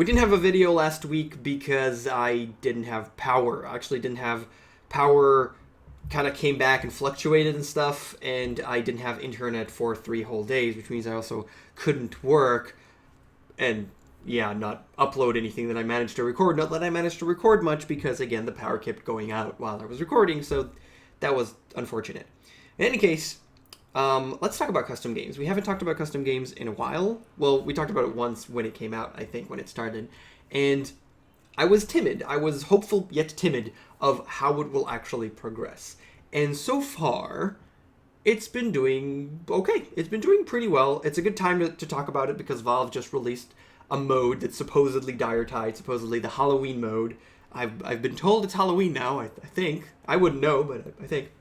We didn't have a video last week because I didn't have power. I actually didn't have power, kind of came back and fluctuated and stuff, and I didn't have internet for 3 whole days, which means I also couldn't work and, yeah, not upload anything that I managed to record. Not that I managed to record much because, again, the power kept going out while I was recording, so that was unfortunate. In any case, let's talk about custom games. We haven't talked about custom games in a while. Well, we talked about it once when it came out, I think, when it started. And I was timid. I was hopeful yet timid of how it will actually progress. And so far, it's been doing okay. It's been doing pretty well. It's a good time to talk about it because Valve just released a mode that's supposedly Dire Tide, supposedly the Halloween mode. I've been told it's Halloween now, I think. I wouldn't know, but I think.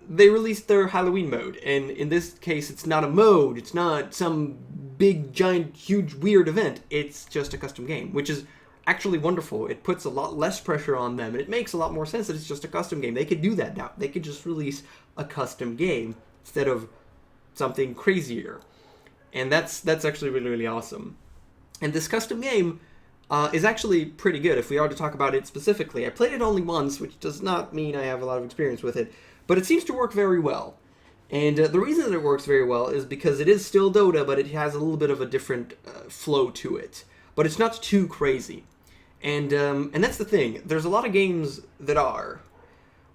They released their Halloween mode, and in this case, it's not a mode, it's not some big, giant, huge, weird event, it's just a custom game, which is actually wonderful. It puts a lot less pressure on them, and it makes a lot more sense that it's just a custom game. They could do that now. They could just release a custom game instead of something crazier. And that's actually really, really awesome. And this custom game is actually pretty good, if we are to talk about it specifically. I played it only once, which does not mean I have a lot of experience with it, but it seems to work very well. And the reason that it works very well is because it is still Dota, but it has a little bit of a different flow to it. But it's not too crazy. And that's the thing. There's a lot of games that are.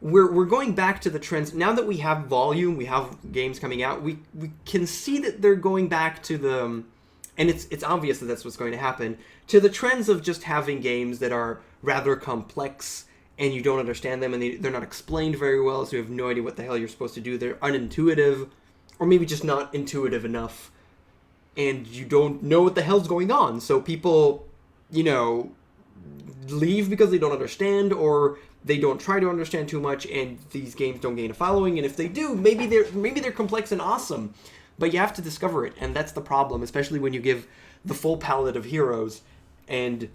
We're going back to the trends. Now that we have volume, we have games coming out, we can see that they're going back to the... And it's obvious that that's what's going to happen. To the trends of just having games that are rather complex and you don't understand them, and they're not explained very well, so you have no idea what the hell you're supposed to do. They're unintuitive, or maybe just not intuitive enough, and you don't know what the hell's going on. So people, leave because they don't understand, or they don't try to understand too much, and these games don't gain a following. And if they do, maybe they're complex and awesome, but you have to discover it, and that's the problem, especially when you give the full palette of heroes, and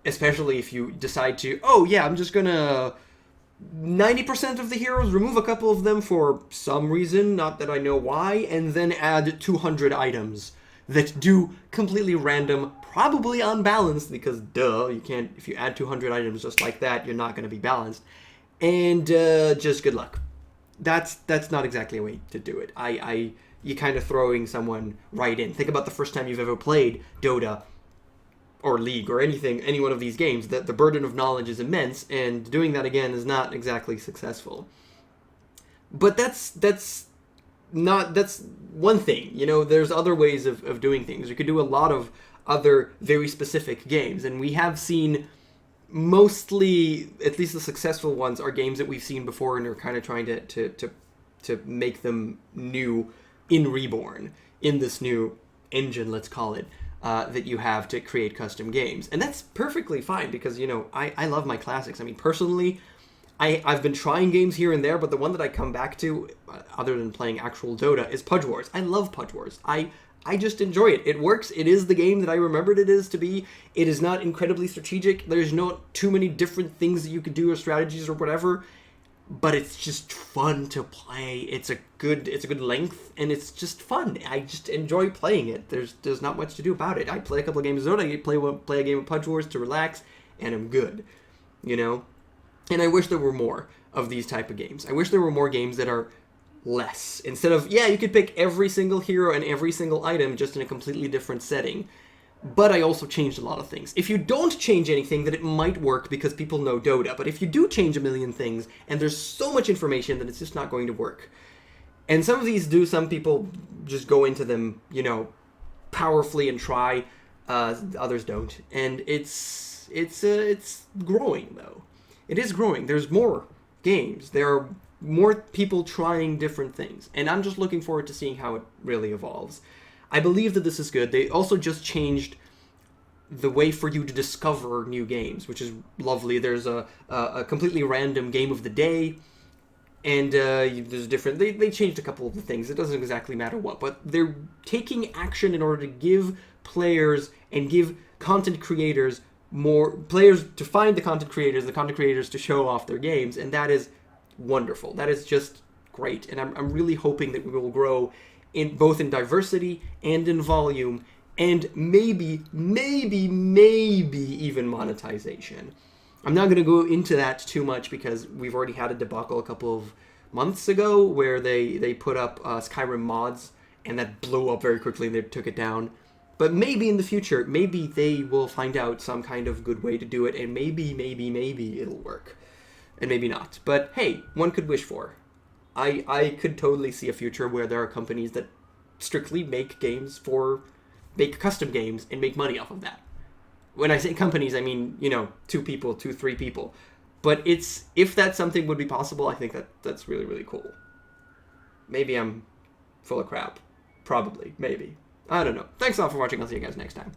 especially if you decide to, oh yeah, I'm just gonna 90% of the heroes, remove a couple of them for some reason, not that I know why, and then add 200 items that do completely random, probably unbalanced, because duh, you can't, if you add 200 items just like that, you're not gonna be balanced, and just good luck. That's not exactly a way to do it. You're kind of throwing someone right in. Think about the first time you've ever played Dota, or League, or any one of these games. The burden of knowledge is immense, and doing that again is not exactly successful. But that's one thing. There's other ways of doing things. You could do a lot of other very specific games, and we have seen mostly, at least the successful ones, are games that we've seen before and are kind of trying to make them new in Reborn, in this new engine, let's call it, that you have to create custom games. And that's perfectly fine because, I love my classics. I mean, personally, I've been trying games here and there, but the one that I come back to, other than playing actual Dota, is Pudge Wars. I love Pudge Wars. I just enjoy it. It works. It is the game that I remembered it is to be. It is not incredibly strategic. There's not too many different things that you could do or strategies or whatever. But it's just fun to play. It's a good length, and it's just fun. I just enjoy playing it. There's not much to do about it. I play a couple of games of Dota, I play a game of Pudge Wars to relax, and I'm good. And I wish there were more of these type of games. I wish there were more games that are less. Instead of, you could pick every single hero and every single item just in a completely different setting. But I also changed a lot of things. If you don't change anything, then it might work because people know Dota. But if you do change a million things, and there's so much information, that it's just not going to work. And some of these do. Some people just go into them, powerfully and try. Others don't. And it's growing, though. It is growing. There's more games. There are more people trying different things. And I'm just looking forward to seeing how it really evolves. I believe that this is good. They also just changed the way for you to discover new games, which is lovely. There's a completely random game of the day, and there's different... They changed a couple of the things. It doesn't exactly matter what, but they're taking action in order to give players and give content creators more... Players to find the content creators to show off their games, and that is wonderful. That is just great, and I'm really hoping that we will grow in both in diversity and in volume and maybe even monetization. I'm not going to go into that too much because we've already had a debacle a couple of months ago where they put up Skyrim mods, and that blew up very quickly and they took it down. But maybe in the future, maybe they will find out some kind of good way to do it, and maybe it'll work. And maybe not. But hey, one could wish for. I could totally see a future where there are companies that strictly make custom games and make money off of that. When I say companies, I mean, 2 people, 3 people. But if that something would be possible, I think that's really, really cool. Maybe I'm full of crap. Probably. Maybe. I don't know. Thanks a lot for watching. I'll see you guys next time.